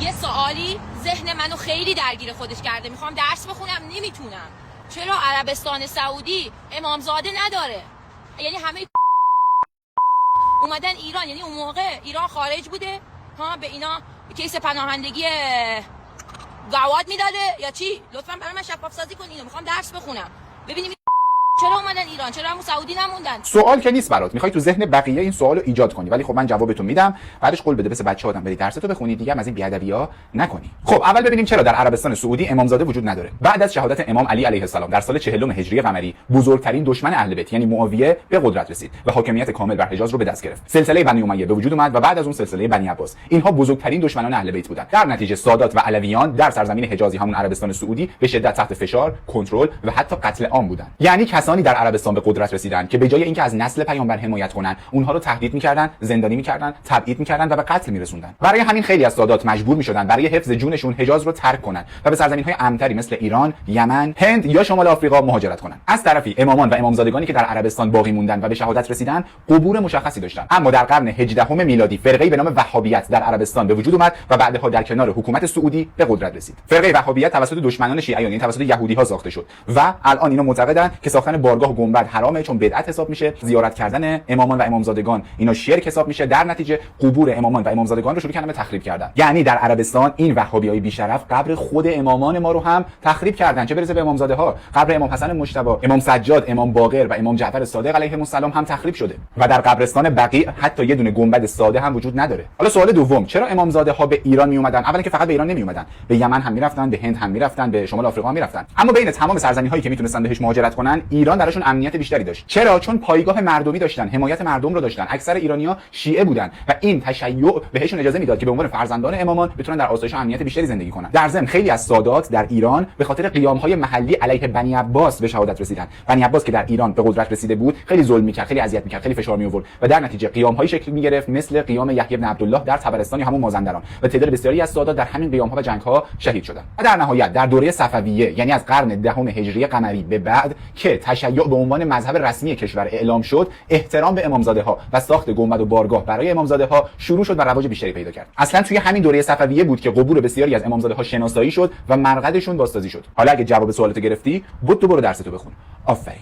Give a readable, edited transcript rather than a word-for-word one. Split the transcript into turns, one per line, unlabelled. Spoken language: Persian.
یه سوالی ذهن منو خیلی درگیر خودش کرده، میخوام درس بخونم نمیتونم. چرا عربستان سعودی امامزاده نداره؟ یعنی همه اومدن ایران، یعنی اون موقع ایران خارج بوده ها، به اینا کیس پناهندگی گواد میداده یا چی؟ لطفا برای من شفاف سازی کن اینو، میخوام درس بخونم ببینیم چرا اومدن ایران، چرا همون سعودی نموندن.
سوال که نیست برات، میخوای تو ذهن بقیه این سوالو ایجاد کنی، ولی خب من جوابتو میدم، بعدش قول بده مثل بچه‌ها بری درستو بخونی، دیگه هم از این بی‌ادبی‌ها نکنی. خب اول ببینیم چرا در عربستان سعودی امامزاده وجود نداره. بعد از شهادت امام علی علیه السلام در سال 40 هجری قمری، بزرگترین دشمن اهل بیت یعنی معاویه به قدرت رسید و حاکمیت کامل بر حجاز رو به دست گرفت. سلسله بنی امیه به وجود اومد و بعد از اون سلسله بنی عباس. اینها بزرگترین دشمنان اهل بیت بودند. در نتیجه سادات و علویان در سرزمین حجازی همون عربستان سعودی به شدت تحت فشار، کنترل و حتی قتل عام بودند. یعنی کسانی در عربستان به قدرت رسیدن که به جای اینکه از نسل پیامبر حمایت کنن، اونها رو تهدید می‌کردن، زندانی می‌کردن، تبعید می‌کردن و به قتل می‌رسوندن. برای همین خیلی از سادات مجبور می‌شدن برای حفظ جونشون حجاز رو ترک کنن و به سرزمین‌های امن‌تری مثل ایران، یمن، هند یا شمال آفریقا مهاجرت کنن. از طرفی امامان و امامزادگانی که در عربستان باقی موندن و به شهادت رسیدن، قبور مشخصی داشتن. اما در قرن 18 میلادی فرقه‌ای به نام وهابیت در عربستان به وجود اومد و بعدها در کنار حکومت سعودی به قدرت رسید. فرقه وهابیت توسط دشمنان شیعیان یعنی توسط یهودی‌ها ساخته شد و الان اینا معتقدن که ساختن بارگاه و گنبد حرامه چون بدعت حساب میشه، زیارت کردن امامان و امامزادگان اینا شرک حساب میشه. در نتیجه قبور امامان و امامزادگان رو شروع کردن به تخریب کردن. یعنی در عربستان این وهابیای بی‌شرف قبر خود امامان ما رو هم تخریب کردن، چه برسه به امامزاده ها. قبر امام حسن مجتبی، امام سجاد، امام باقر و امام جعفر صادق علیهم السلام هم تخریب شده و در قبرستان بقیع حتی یه دونه گنبد ساده هم وجود نداره. حالا سوال دوم، چرا امامزاده ها به ایران می اومدن؟ اولا که فقط به ایران نمی اومدن، به یمن هم میرفتن، به هند هم میرفتن، به شمال آفریقا هم میرفتن. اما بین تمام سرزمین‌هایی که میتونستن بهش مهاجرت کنن، ایران درشون امنیت بیشتری داشت. چرا؟ چون پایگاه مردمی داشتن، حمایت مردم رو داشتن. اکثر ایرانی‌ها شیعه بودن و این تشیع بهشون اجازه میداد که به عنوان فرزندان امامان بتونن در آسایش و امنیت بیشتری زندگی کنن. در ضمن خیلی از سادات در ایران به خاطر قیام‌های محلی علیه بنی عباس به شهادت رسیدن. بنی عباس که در ایران به قدرت رسیده بود، خیلی ظلم می‌کرد، خیلی اذیت می‌کرد، خیلی فشار می‌آورد و در نتیجه قیام‌هایی شکل می‌گرفت مثل قیام یحیی بن عبدالله در طبرستان یا همون مازندران و تعداد بسیاری از سادات در همین قیام‌ها و جنگ‌ها شهید شدند. و در نهایت در دوره صفویه یعنی از قرن دهم هجری قمری به بعد که تشیع به عنوان مذهب رسمی کشور اعلام شد، احترام به امامزاده‌ها و ساخت گنبد و بارگاه برای امامزاده‌ها شروع شد و رواج بیشتری پیدا کرد. اصلا توی همین دوره صفویه بود که قبور بسیاری از امامزاده‌ها شناسایی شد و مرقدشون بازسازی شد. حالا اگه جواب سوالتو گرفتی، برو درستو بخون. آفرین.